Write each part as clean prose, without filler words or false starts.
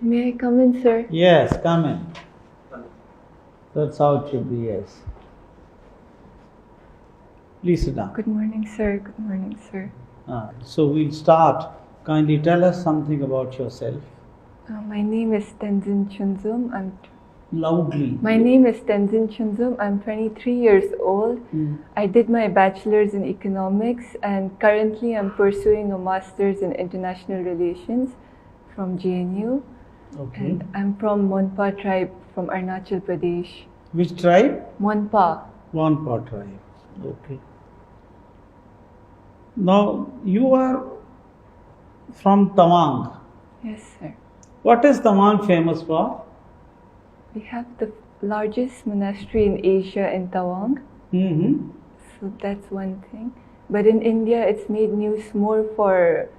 May I come in, sir? Yes, come in. That's how it should be, yes. Please sit down. Good morning, sir. Good morning, sir. So we'll start. Kindly tell us something about yourself. My name is Tenzin Chonzom. Loudly. My name is Tenzin Chonzom. I'm 23 years old. I did my bachelor's in economics and currently I'm pursuing a master's in international relations from JNU. Okay. And I'm from Monpa tribe from Arunachal Pradesh. Which tribe? Monpa. Monpa tribe. Okay. Now, you are from Tawang. Yes, sir. What is Tawang famous for? We have the largest monastery in Asia in Tawang. Mm-hmm. So that's one thing. But in India, it's made news more for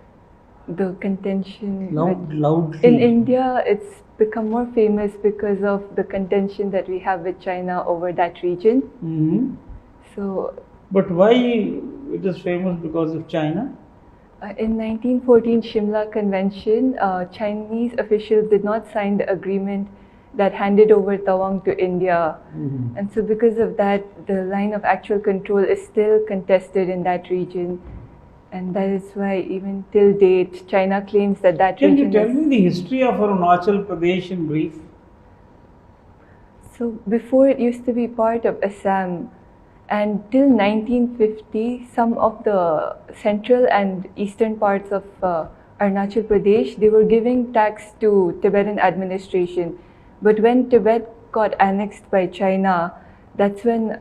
the contention. Loudly. In India, it's become more famous because of the contention that we have with China over that region. Mm-hmm. So, but why it is famous because of China? In 1914 Shimla Convention, Chinese officials did not sign the agreement that handed over Tawang to India. Mm-hmm. And so because of that, the line of actual control is still contested in that region. And that is why even till date, China claims that that Can region you tell me the history of Arunachal Pradesh in brief? So before it used to be part of Assam, and till 1950, some of the central and eastern parts of Arunachal Pradesh, they were giving tax to Tibetan administration. But when Tibet got annexed by China, that's when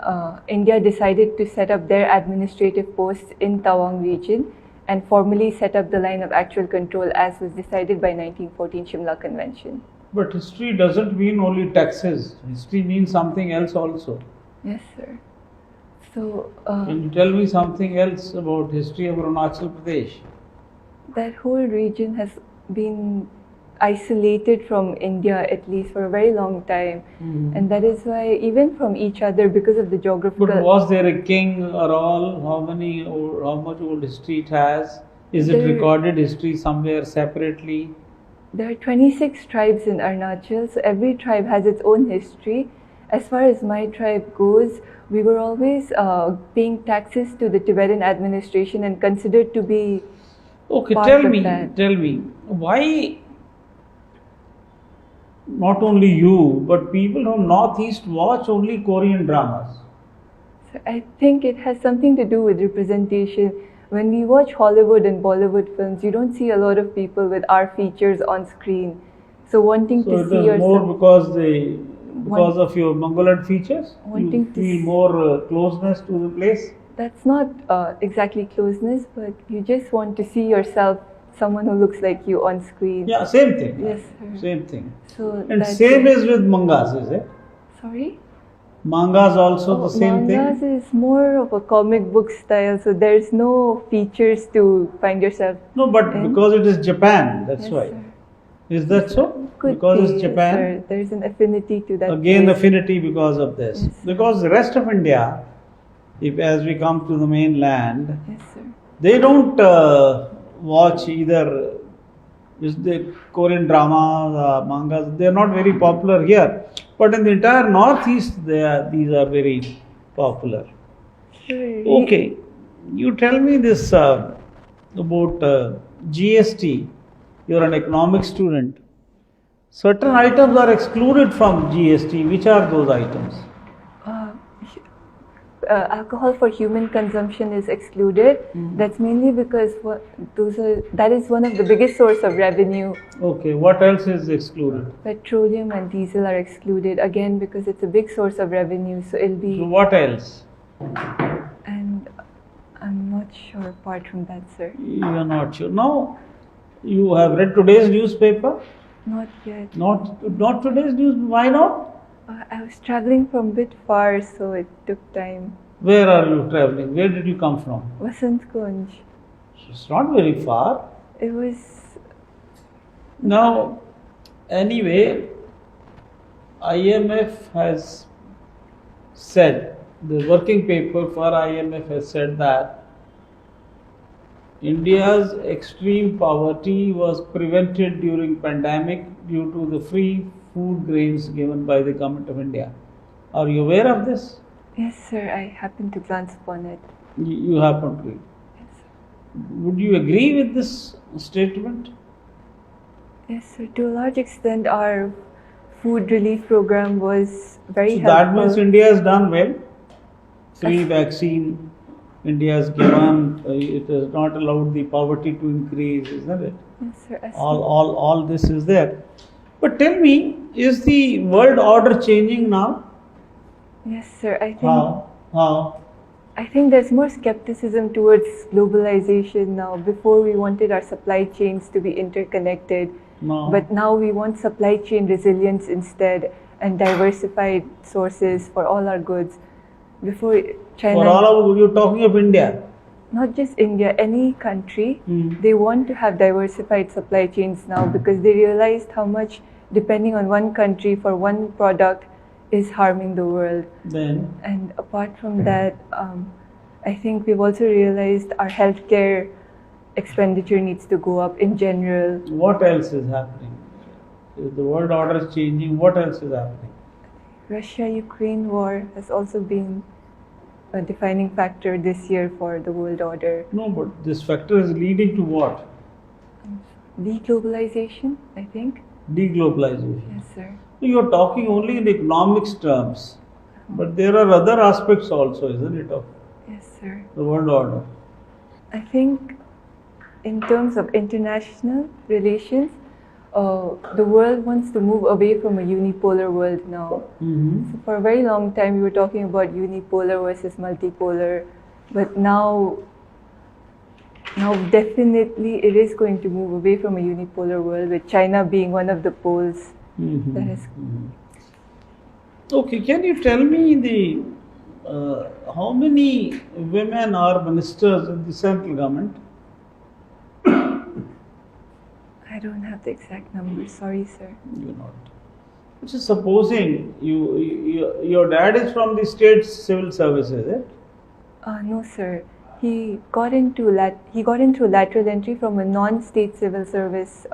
India decided to set up their administrative posts in Tawang region and formally set up the line of actual control as was decided by 1914 Shimla Convention. But history doesn't mean only taxes. History means something else also. Yes, sir. So, can you tell me something else about history of Arunachal Pradesh? That whole region has been isolated from India at least for a very long time. Mm-hmm. And that is why even from each other because of the geographical... But was there a king or all? How much old history it has? Is it recorded history somewhere separately? There are 26 tribes in Arunachal, so every tribe has its own history. As far as my tribe goes, we were always paying taxes to the Tibetan administration and considered to be tell me, why not only you, but people from Northeast watch only Korean dramas? So I think it has something to do with representation. When we watch Hollywood and Bollywood films, you don't see a lot of people with our features on screen. So wanting to see yourself... more because of your Mongoloid features? You feel more closeness to the place? That's not exactly closeness, but you just want to see yourself, someone who looks like you on screen. Yeah, same thing. Yes, sir. Same thing. So and same is with mangas, is it? Sorry? Mangas also the same thing? Mangas is more of a comic book style, so there's no features to find yourself No, but because it is Japan, that's why. Sir. Is that so? Could because be, it's Japan? Yes, there's an affinity to that. Again, place. affinity because of this. Yes, because the rest of India, as we come to the mainland, yes, sir. They don't watch either the Korean dramas, mangas. They are not very popular here. But in the entire Northeast, these are very popular. Sure. Okay, you tell me this about GST. You're an economics student. Certain items are excluded from GST. Which are those items? Alcohol for human consumption is excluded. Mm-hmm. That's mainly because that is one of the biggest source of revenue. Okay, what else is excluded? Petroleum and diesel are excluded again because it's a big source of revenue. So it'll be. So what else? And I'm not sure apart from that, sir. You are not sure. Now, you have read today's newspaper? Not yet. Not today's news. Why not? I was traveling from a bit far, so it took time. Where are you traveling? Where did you come from? Vasant Kunj. It's not very far. It was... Now, anyway, IMF has said, the working paper for IMF has said that India's extreme poverty was prevented during pandemic due to the free food grains given by the government of India. Are you aware of this? Yes, sir. I happened to glance upon it. You happen to be. Yes, sir. Would you agree with this statement? Yes, sir. To a large extent, our food relief program was very So helpful. that means India has done well. Free vaccine, India has given. It has not allowed the poverty to increase, isn't it? Yes, sir. All this is there. But tell me, is the world order changing now? Yes, sir. How? I think there's more skepticism towards globalization now. Before, we wanted our supply chains to be interconnected, No. but now we want supply chain resilience instead and diversified sources for all our goods. Before China, For all of you're talking of India. not just India, any country, Hmm. they want to have diversified supply chains now because they realized how much depending on one country for one product is harming the world. Then And apart from that, I think we've also realized our healthcare expenditure needs to go up in general. what else is happening? If the world order is changing, what else is happening? Russia-Ukraine war has also been a defining factor this year for the world order. No, but this factor is leading to what? Deglobalization, I think. Deglobalization. Yes, sir. You're talking only in economics terms, but there are other aspects also, isn't it, of Yes, sir. the world order? I think in terms of international relations, the world wants to move away from a unipolar world now. Mm-hmm. So for a very long time, we were talking about unipolar versus multipolar, but now definitely it is going to move away from a unipolar world, with China being one of the poles Mm-hmm. that is. Okay, can you tell me the how many women are ministers in the central government? I don't have the exact number. Sorry, sir. You're not. Which is supposing your dad is from the state civil service, is it? No, sir. He got in through lateral entry from a non-state civil service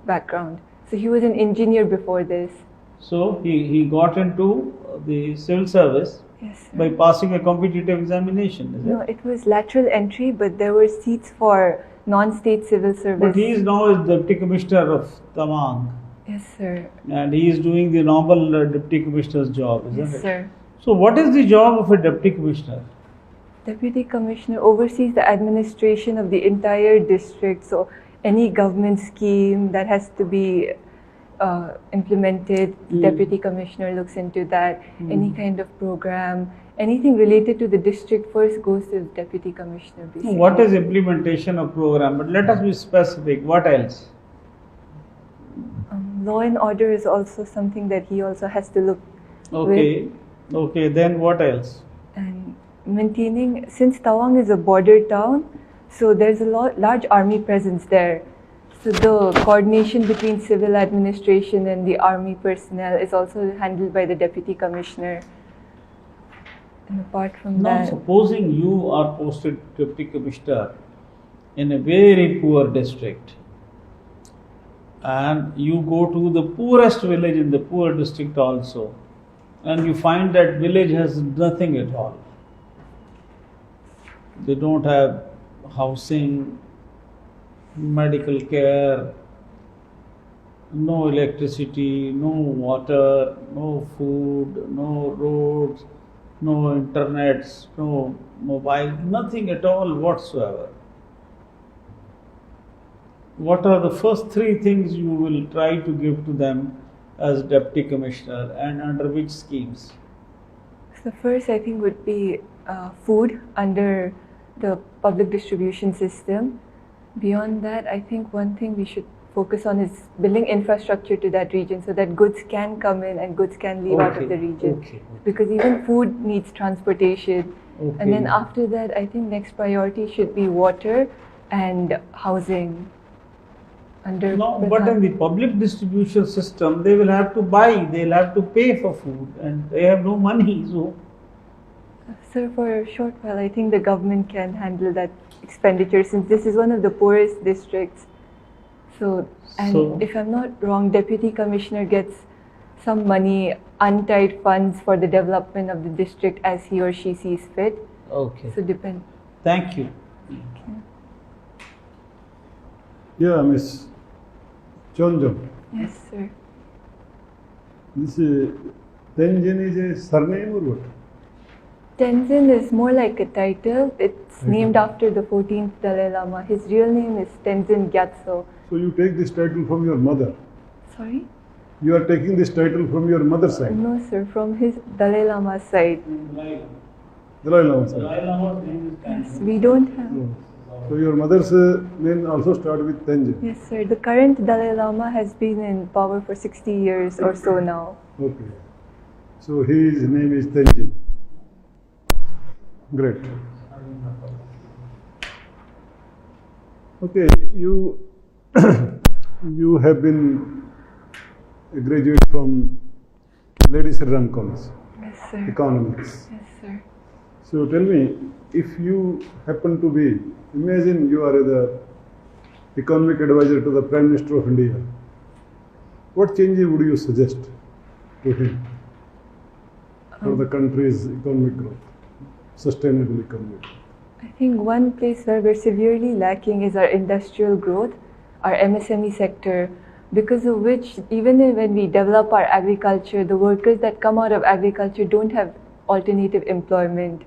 background. So he was an engineer before this. So he got into the civil service Yes, sir. by passing a competitive examination, is No, it? it was lateral entry, but there were seats for non-state civil service. But he is now as deputy commissioner of Tawang, Yes, sir. and he is doing the normal deputy commissioner's job, isn't Yes, it? sir. So what is the job of a deputy commissioner? Deputy Commissioner oversees the administration of the entire district. So any government scheme that has to be implemented, Deputy Commissioner looks into that. Any kind of program, anything related to the district first goes to the Deputy Commissioner. Basically. What is implementation of program? But let us be specific. What else? Law and order is also something that he also has to look Okay. Okay. Then what else? and maintaining, since Tawang is a border town, so there's a large army presence there. So the coordination between civil administration and the army personnel is also handled by the deputy commissioner. And apart from Now, that, supposing you are posted deputy commissioner in a very poor district, and you go to the poorest village in the poor district also, and you find that village has nothing at all. They don't have housing, medical care, no electricity, no water, no food, no roads, no internet, no mobile, nothing at all whatsoever. What are the first three things you will try to give to them as deputy commissioner, and under which schemes? the first I think would be food under the public distribution system. Beyond that, I think one thing we should focus on is building infrastructure to that region so that goods can come in and goods can leave out of the region. Okay. Because even food needs transportation. Okay. And then after that, I think next priority should be water and housing. No, but in the public distribution system, they will have to buy, they'll have to pay for food, and they have no money. So, Sir, for a short while, I think the government can handle that expenditure since this is one of the poorest districts. So, if I'm not wrong, Deputy Commissioner gets some money, untied funds for the development of the district as he or she sees fit. Okay. So depend. Thank you. Okay. Yeah, Miss Chonzom. Yes, sir. This Tenzin is a surname or what? Tenzin is more like a title. It's named after the 14th Dalai Lama. His real name is Tenzin Gyatso. So you take this title from your mother. Sorry? You are taking this title from your mother's side. No, sir, from his Dalai Lama side. Dalai Lama side. Yes, we don't have. Oh. So your mother's name also started with Tenzin. Yes, sir. The current Dalai Lama has been in power for 60 years or so now. Okay. So his name is Tenzin. Great. Okay, you you have been a graduate from Lady Sri Ram College, Yes, sir. economics. Yes, sir. So tell me, if you happen to be, imagine you are the economic advisor to the Prime Minister of India, what changes would you suggest to him for the country's economic growth, sustainable economic growth? I think one place where we're severely lacking is our industrial growth, our MSME sector, because of which even when we develop our agriculture, the workers that come out of agriculture don't have alternative employment.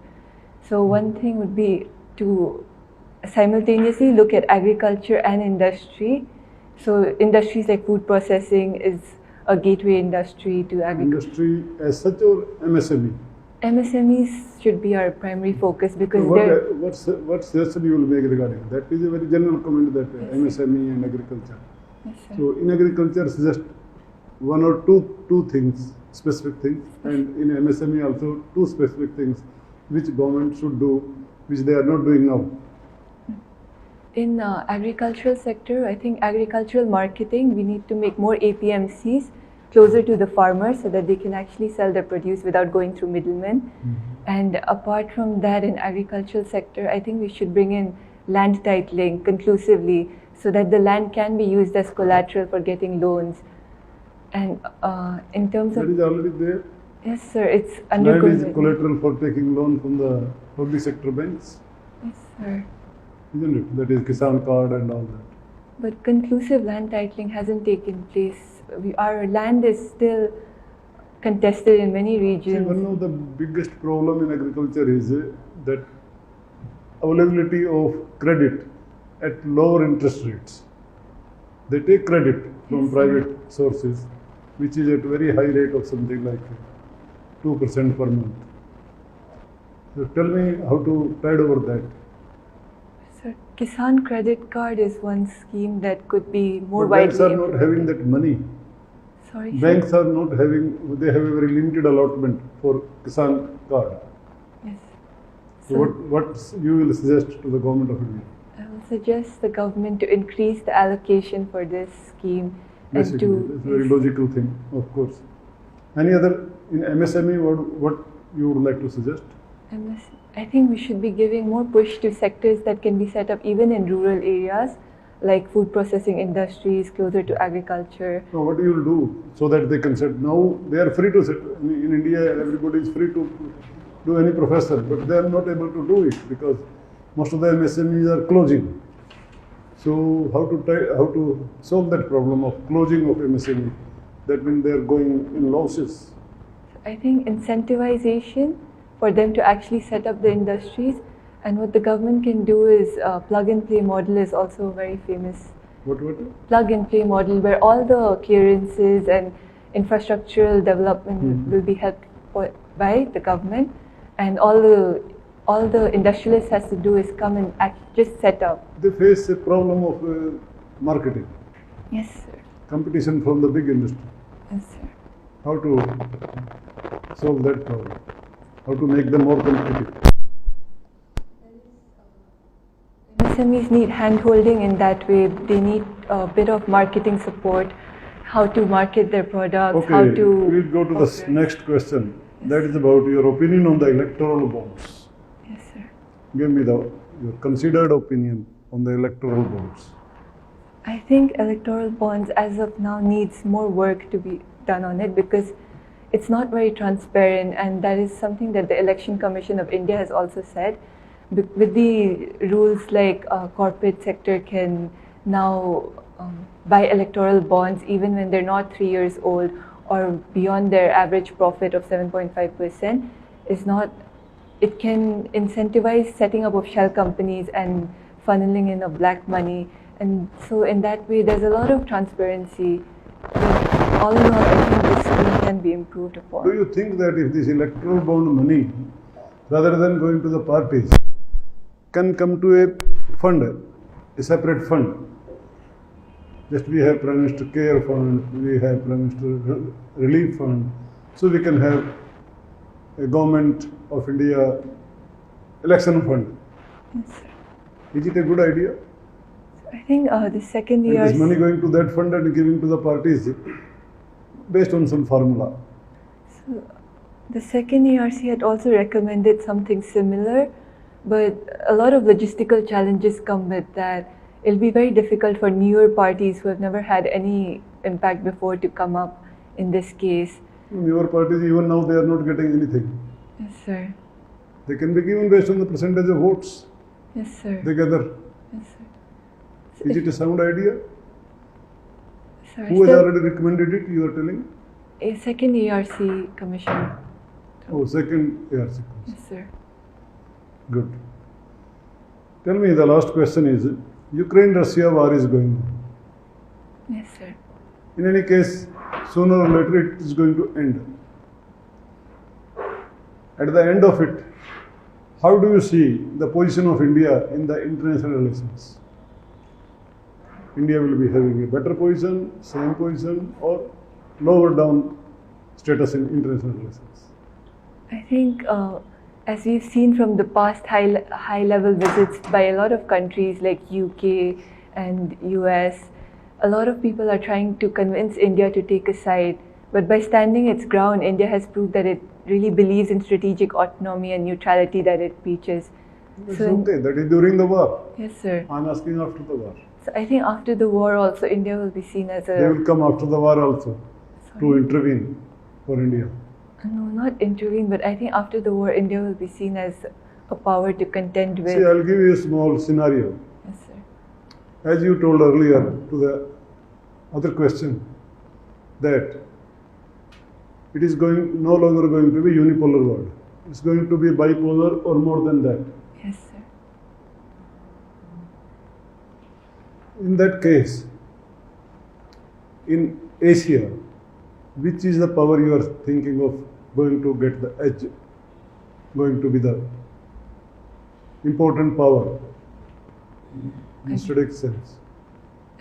So one thing would be to simultaneously look at agriculture and industry. So industries like food processing is a gateway industry to agriculture. Industry as such or MSME? MSMEs should be our primary focus because So they're... what suggestion you will make regarding that? Is a very general comment that MSME and agriculture. Yes, sir. So in agriculture, suggest one or two things, specific things, and in MSME also two specific things which government should do, which they are not doing now. In agricultural sector, I think agricultural marketing, we need to make more APMCs closer to the farmers so that they can actually sell their produce without going through middlemen. And apart from that, in agricultural sector, I think we should bring in land titling conclusively so that the land can be used as collateral for getting loans. And in terms That of... is already there. Yes, sir, it's undergoing. Land is collateral for taking loan from the public sector banks, Yes, sir. isn't it? That is Kisan card and all that. But conclusive land titling hasn't taken place. Our land is still contested in many See, regions. one of the biggest problem in agriculture is that availability of credit at lower interest rates. They take credit from Yes, private sources, which is at very high rate of something like 2% per month. So tell me how to tide over that. Sir, Kisan credit card is one scheme that could be more But banks widely are not having that money. Sorry, sir. Banks are not having, they have a very limited allotment for Kisan card. Yes. So what you will suggest to the government of India? I will suggest the government to increase the allocation for this scheme and Basically, to... it's a very logical thing, of course. Any other, in MSME, what you would like to suggest? I think we should be giving more push to sectors that can be set up even in rural areas, like food processing industries closer to agriculture. So what you will do so that they can set? Now they are free to set. In India, everybody is free to do any profession, but they are not able to do it because most of the MSMEs are closing. So how to solve that problem of closing of MSME? That means they are going in losses. I think incentivization for them to actually set up the industries, and what the government can do is plug and play model is also very famous. What? Plug and play model where all the clearances and infrastructural development will be helped by the government, and all the industrialist has to do is come and just set up. They face a problem of marketing, Yes, sir. competition from the big industry. Yes, sir. How to solve that problem? How to make them more competitive? MSMEs need hand-holding in that way. They need a bit of marketing support, how to market their products, how Okay, to... we'll go to the next question. That is about your opinion on the electoral bonds. Yes, sir. Give me your considered opinion on the electoral bonds. I think electoral bonds as of now needs more work to be done on it because it's not very transparent, and that is something that the Election Commission of India has also said. With the rules like corporate sector can now buy electoral bonds even when they're not 3 years old or beyond their average profit of 7.5%, is not, it can incentivize setting up of shell companies and funneling in of black money. And so in that way, there's a lot of transparency. But all in all, I think this scheme can be improved upon. Do you think that if this electoral bond money, rather than going to the parties, can come to a fund, a separate fund? Just we have Prime Minister Care Fund, we have Prime Minister Relief Fund, so we can have a Government of India election fund. Yes, sir. Is it a good idea? I think the second year. And this money going to that fund and giving to the parties based on some formula. So the second ERC had also recommended something similar, but a lot of logistical challenges come with that. It'll be very difficult for newer parties who have never had any impact before to come up in this case. Newer parties, even now, they are not getting anything. Yes, sir. They can be given based on the percentage of votes Yes, sir. they gather. Yes, sir. So Is it a sound idea? sir, Who has still already recommended it, you are telling? a second ERC commission. Oh, second ARC. Yes, sir. Good. Tell me, the last question is, Ukraine-Russia war is going on. Yes, sir. In any case, sooner or later it is going to end. At the end of it, how do you see the position of India in the international relations? India will be having a better position, same position, or lower down status in international relations? I think as we've seen from the past high level visits by a lot of countries like UK and US, a lot of people are trying to convince India to take a side. But by standing its ground, India has proved that it really believes in strategic autonomy and neutrality that it preaches. It's okay, that is during the war. Yes, sir. I'm asking after the war. So I think after the war also, India will be seen as They will come after the war also to Sorry. intervene for India. No, not intervene, but I think after the war, India will be seen as a power to contend with. See, I'll give you a small scenario. Yes, sir. As you told earlier to the other question, that it is no longer going to be unipolar world. It's going to be bipolar or more than that. Yes, sir. In that case, in Asia, which is the power you are thinking of going to get the edge, going to be the important power in strategic sense?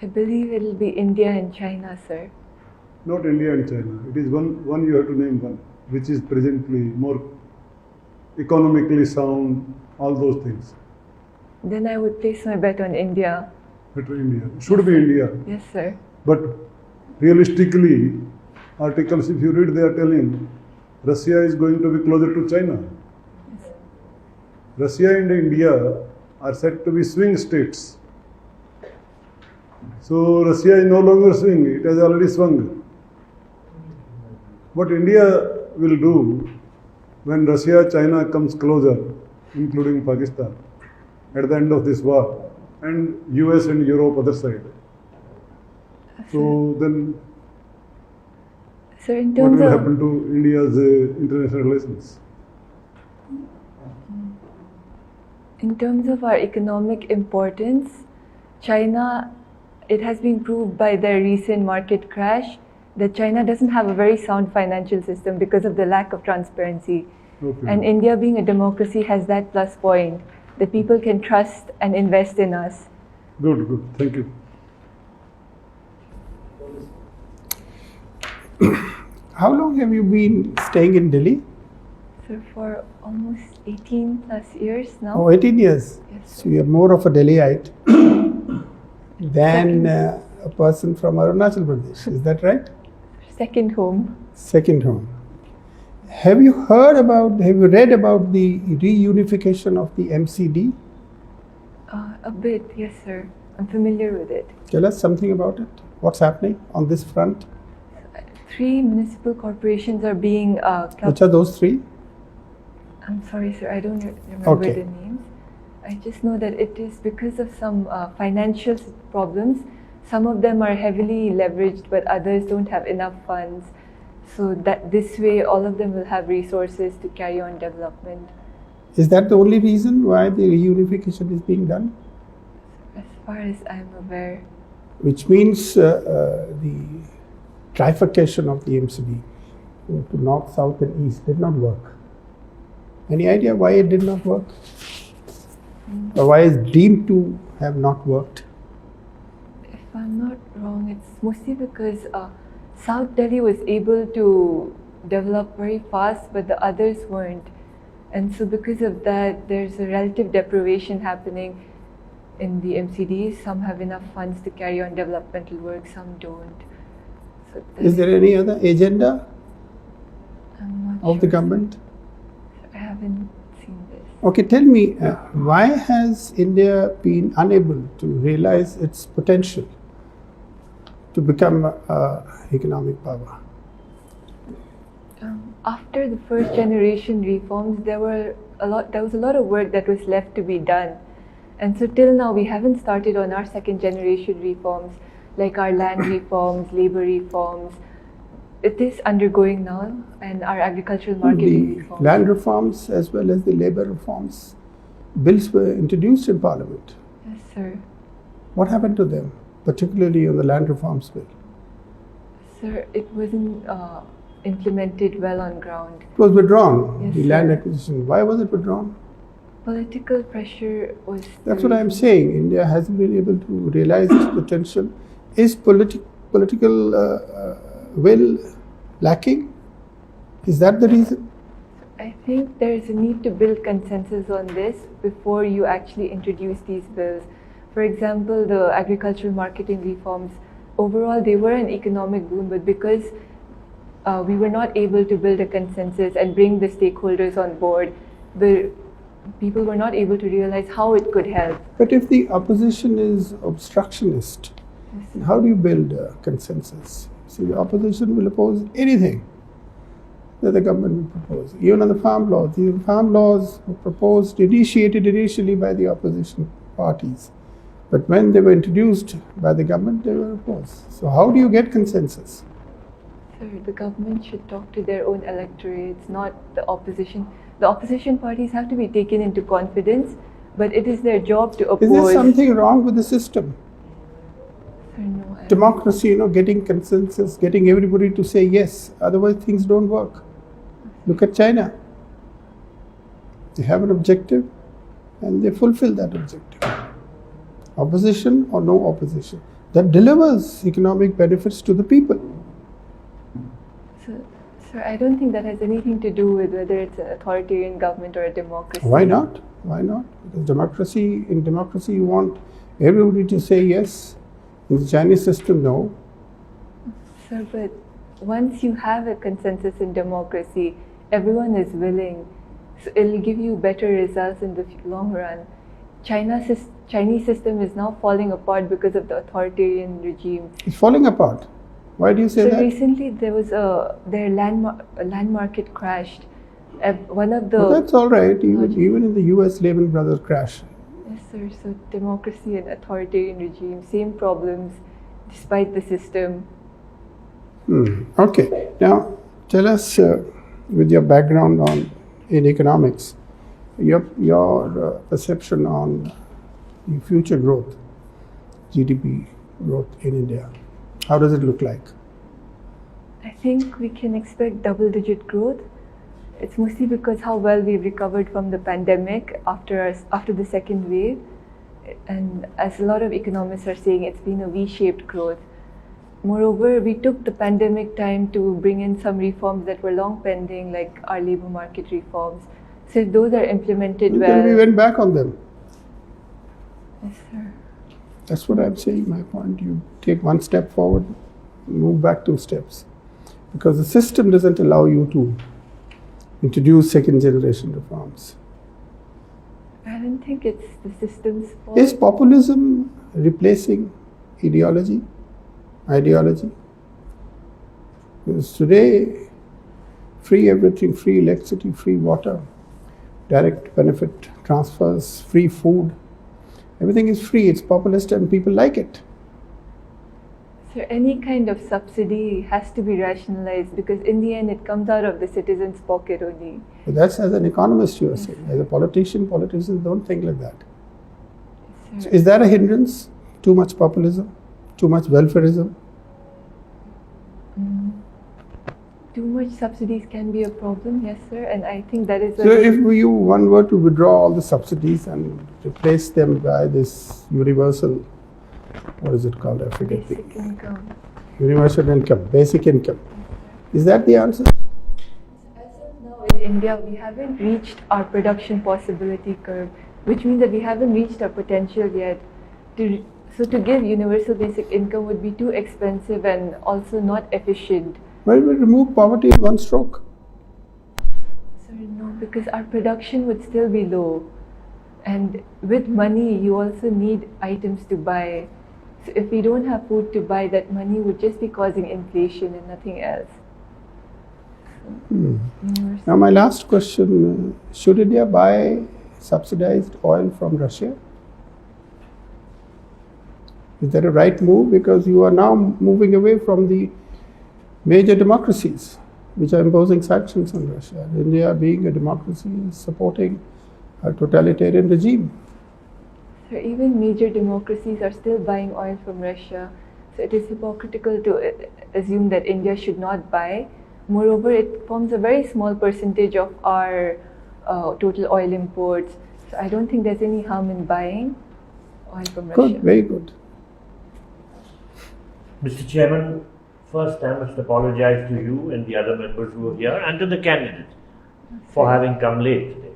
I believe it will be India and China, sir. Not India and China. It is one you have to name one, which is presently more economically sound, all those things. Then I would place my bet on India. Better India. Should be India. Yes, sir. But realistically, articles, if you read, they are telling Russia is going to be closer to China. Yes. Russia and India are said to be swing states. So Russia is no longer swing, it has already swung. What India will do when Russia, China comes closer, including Pakistan, at the end of this war, and US and Europe other side. So then Sir, in what terms will of happen to India's international relations? our economic importance, China, it has been proved by their recent market crash that China doesn't have a very sound financial system because of the lack of transparency. Okay. And India, being a democracy, has that plus point that people can trust and invest in us. Good, good. Thank you. How long have you been staying in Delhi? So for almost 18 plus years now. Oh, 18 years. Yes. So you are more of a Delhiite than a person from Arunachal Pradesh. Is that right? Second home. Second home. Have you read about the reunification of the MCD? A bit, yes, sir. I'm familiar with it. Tell us something about it. What's happening on this front? 3 municipal corporations are being Which are those 3? I'm sorry, sir, I don't remember Okay. the names. I just know that it is because of some financial problems. Some of them are heavily leveraged, but others don't have enough funds. So that this way, all of them will have resources to carry on development. Is that the only reason why the reunification is being done? As far as I'm aware, Which means the trifurcation of the MCD to north, south, and east did not work. Any idea why it did not work? Or why it's deemed to have not worked? if I'm not wrong, it's mostly because South Delhi was able to develop very fast, but the others weren't. And so because of that, there's a relative deprivation happening in the MCDs. Some have enough funds to carry on developmental work, some don't. So Is there any other agenda I'm not of the sure. government? I haven't seen this. Okay, tell me, why has India been unable to realize its potential to become an economic power? After the first generation reforms, there was a lot of work that was left to be done. And so till now, we haven't started on our second generation reforms, like our land reforms, labor reforms. It is undergoing now, and our agricultural marketing The reforms. land reforms as well as the labor reforms bills were introduced in Parliament. Yes, sir. What happened to them, particularly on the land reforms bill? Sir, it wasn't implemented well on ground. It was withdrawn, Yes, the sir. land acquisition. Why was it withdrawn? Political pressure was. That's what I'm saying. India hasn't been able to realize its potential. Is political will lacking? Is that the reason? I think there is a need to build consensus on this before you actually introduce these bills. For example, the agricultural marketing reforms, overall they were an economic boon, but because we were not able to build a consensus and bring the stakeholders on board, the people were not able to realize how it could help. But if the opposition is obstructionist, how do you build a consensus? See, the opposition will oppose anything that the government will propose. Even on the farm laws were proposed, initiated initially by the opposition parties. But when they were introduced by the government, they were opposed. So how do you get consensus? Sir, the government should talk to their own electorates, not the opposition. The opposition parties have to be taken into confidence, but it is their job to oppose. Is there something wrong with the system? Sir, no, I Democracy, getting consensus, getting everybody to say yes, otherwise things don't work. Look at China. They have an objective and they fulfill that objective. Opposition or no opposition. That delivers economic benefits to the people. Sir, I don't think that has anything to do with whether it's an authoritarian government or a democracy. Why not? Why not? Because in democracy you want everybody to say yes. In the Chinese system, no. Sir, but once you have a consensus in democracy, everyone is willing. So it'll give you better results in the long run. Chinese system is now falling apart because of the authoritarian regime. It's falling apart. Why do you say So that? recently there was their land market crashed. One of the But that's all right. Even in the US, Lehman Brothers crashed. Yes, sir. So democracy and authoritarian regime, same problems, despite the system. Okay. Now, tell us, with your background in economics, your perception on the future growth, GDP growth in India. How does it look like? I think we can expect double-digit growth. It's mostly because how well we've recovered from the pandemic after the second wave. And as a lot of economists are saying, it's been a V-shaped growth. Moreover, we took the pandemic time to bring in some reforms that were long pending, like our labor market reforms. So if those are implemented well. Then we went back on them. Yes, sir. That's what I'm saying, my point. You take one step forward, move back 2 steps. Because the system doesn't allow you to introduce second generation reforms. I don't think it's the system's fault. Is populism replacing ideology? Because today, free everything, free electricity, free water, direct benefit transfers, free food, everything is free, it's populist and people like it. So any kind of subsidy has to be rationalized because in the end it comes out of the citizen's pocket only. But that's as an economist you are saying. As a politician, politicians don't think like that. So is that a hindrance? Too much populism? Too much welfareism? Too much subsidies can be a problem, yes sir, and I think that is So if one were to withdraw all the subsidies and replace them by this universal, what is it called? I forget. basic income. Universal income, basic income. Is that the answer? As of now in India, we haven't reached our production possibility curve, which means that we haven't reached our potential yet. So to give universal basic income would be too expensive and also not efficient. Well, we remove poverty in one stroke. Sir, no, because our production would still be low. And with money, you also need items to buy. So if we don't have food to buy, that money would just be causing inflation and nothing else. Universal. Now my last question, should India buy subsidized oil from Russia? Is that a right move? Because you are now moving away from the major democracies which are imposing sanctions on Russia. India, being a democracy, is supporting a totalitarian regime. So even major democracies are still buying oil from Russia. So it is hypocritical to assume that India should not buy. Moreover, it forms a very small percentage of our total oil imports. So I don't think there's any harm in buying oil from Russia. Good, very good. Mr. Chairman, first I must apologize to you and the other members who are here and to the candidate for having come late today.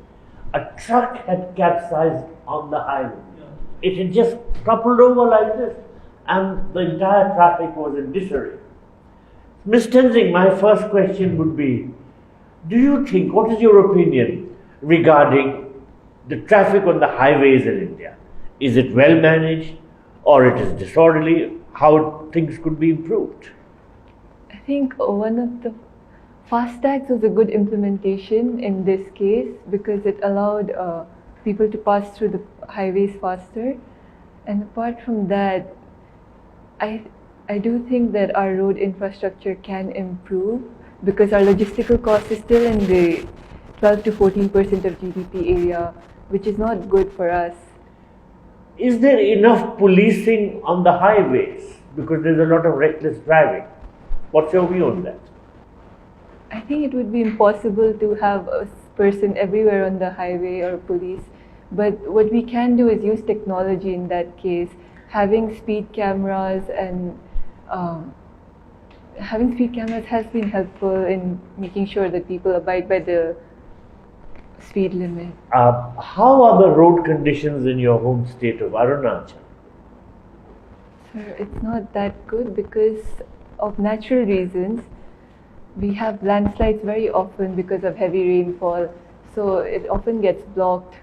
A truck had capsized on the highway. It had just toppled over like this and the entire traffic was in disarray. Ms. Tenzin, my first question would be, do you think, what is your opinion regarding the traffic on the highways in India? Is it well managed or it is disorderly? How things could be improved? I think one of the FASTags was a good implementation in this case because it allowed people to pass through the highways faster. And apart from that, I do think that our road infrastructure can improve because our logistical cost is still in the 12 to 14% of GDP area, which is not good for us. Is there enough policing on the highways? Because there's a lot of reckless driving. What's your view on that? I think it would be impossible to have a person everywhere on the highway or police. But what we can do is use technology in that case. Having speed cameras and has been helpful in making sure that people abide by the speed limit. How are the road conditions in your home state of Arunachal? Sir, it's not that good because of natural reasons. We have landslides very often because of heavy rainfall, so it often gets blocked,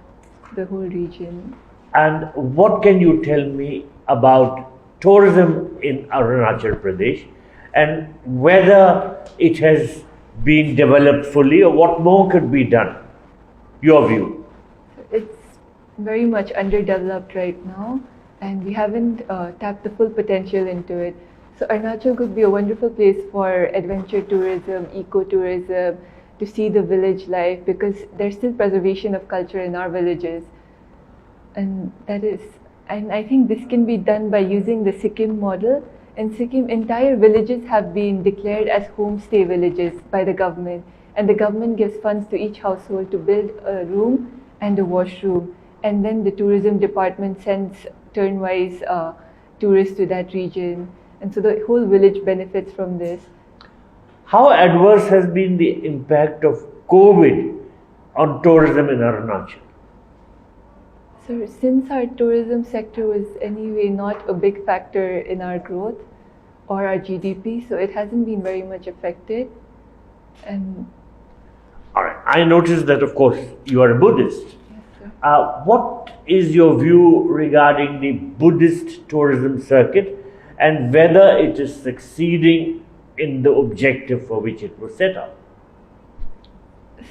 the whole region. And what can you tell me about tourism in Arunachal Pradesh and whether it has been developed fully or what more could be done? Your view? It's very much underdeveloped right now and we haven't tapped the full potential into it. So Arunachal could be a wonderful place for adventure tourism, eco-tourism, to see the village life because there's still preservation of culture in our villages. And I think this can be done by using the Sikkim model. In Sikkim, entire villages have been declared as homestay villages by the government. And the government gives funds to each household to build a room and a washroom. And then the tourism department sends turn-wise tourists to that region. And so the whole village benefits from this. How adverse has been the impact of COVID on tourism in Arunachal? So since our tourism sector was anyway not a big factor in our growth or our GDP, so it hasn't been very much affected. And all right. I noticed that, of course, you are a Buddhist. Yes, sir. What is your view regarding the Buddhist tourism circuit and whether it is succeeding in the objective for which it was set up?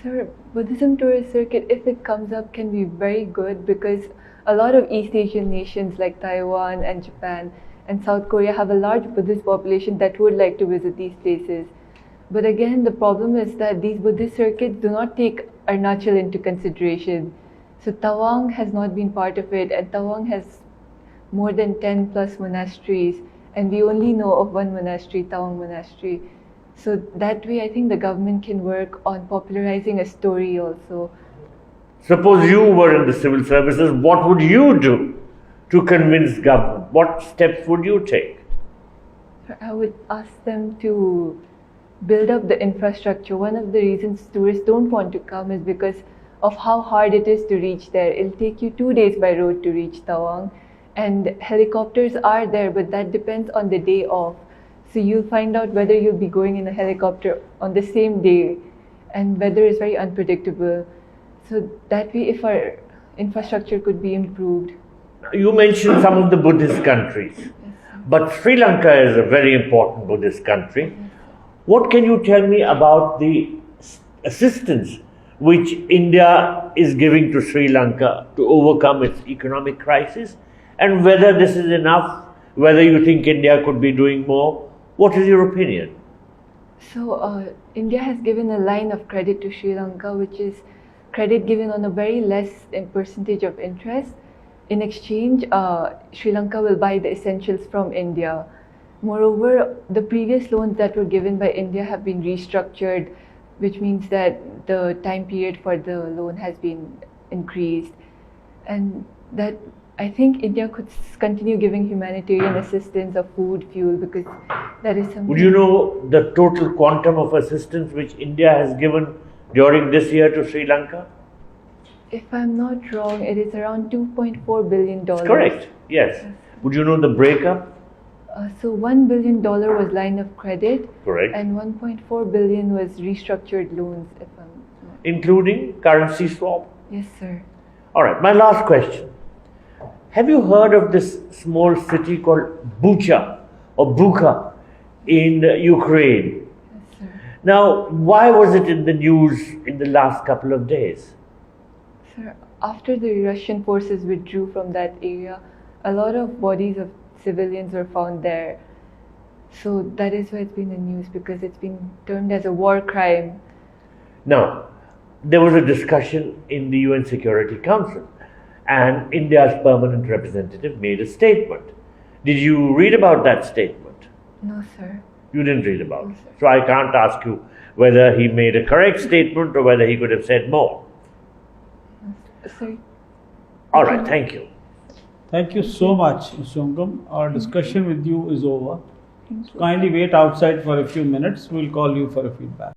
Sir, Buddhism tourist circuit, if it comes up, can be very good because a lot of East Asian nations like Taiwan and Japan and South Korea have a large Buddhist population that would like to visit these places. But again, the problem is that these Buddhist circuits do not take Arunachal into consideration. So Tawang has not been part of it, and Tawang has more than 10 plus monasteries, and we only know of one monastery, Tawang Monastery. So that way, I think the government can work on popularizing a story also. Suppose you were in the civil services, what would you do to convince government? What steps would you take? I would ask them to build up the infrastructure. One of the reasons tourists don't want to come is because of how hard it is to reach there. It'll take you 2 days by road to reach Tawang, and helicopters are there, but that depends on the day off. So you'll find out whether you'll be going in a helicopter on the same day, and weather is very unpredictable. So that way, if our infrastructure could be improved. You mentioned some of the Buddhist countries, but Sri Lanka is a very important Buddhist country. What can you tell me about the assistance which India is giving to Sri Lanka to overcome its economic crisis, and whether this is enough, whether you think India could be doing more? What is your opinion? So India has given a line of credit to Sri Lanka, which is credit given on a very less in percentage of interest. In exchange, Sri Lanka will buy the essentials from India. Moreover, the previous loans that were given by India have been restructured, which means that the time period for the loan has been increased. And that I think India could continue giving humanitarian assistance of food, fuel, because that is something. Would you know the total quantum of assistance which India has given during this year to Sri Lanka? If I'm not wrong, it is around $2.4 billion. That's correct, yes. Would you know the breakup? So $1 billion was line of credit, Correct. and 1.4 billion was restructured loans. If I'm not. Including currency swap? Yes, sir. All right, my last question. Have you heard of this small city called Bucha or Bucha in Ukraine? Yes, sir. Now, why was it in the news in the last couple of days? Sir, after the Russian forces withdrew from that area, a lot of bodies of civilians were found there. So that is why it's been in the news, because it's been termed as a war crime. Now, there was a discussion in the UN Security Council, and India's permanent representative made a statement. Did you read about that statement? No, sir. You didn't read about No, it. sir. So I can't ask you whether he made a correct statement or whether he could have said more. Sir. All right, thank you. Thank you so much, Chonzom. Our discussion with you is over. So kindly wait outside for a few minutes. We'll call you for a feedback.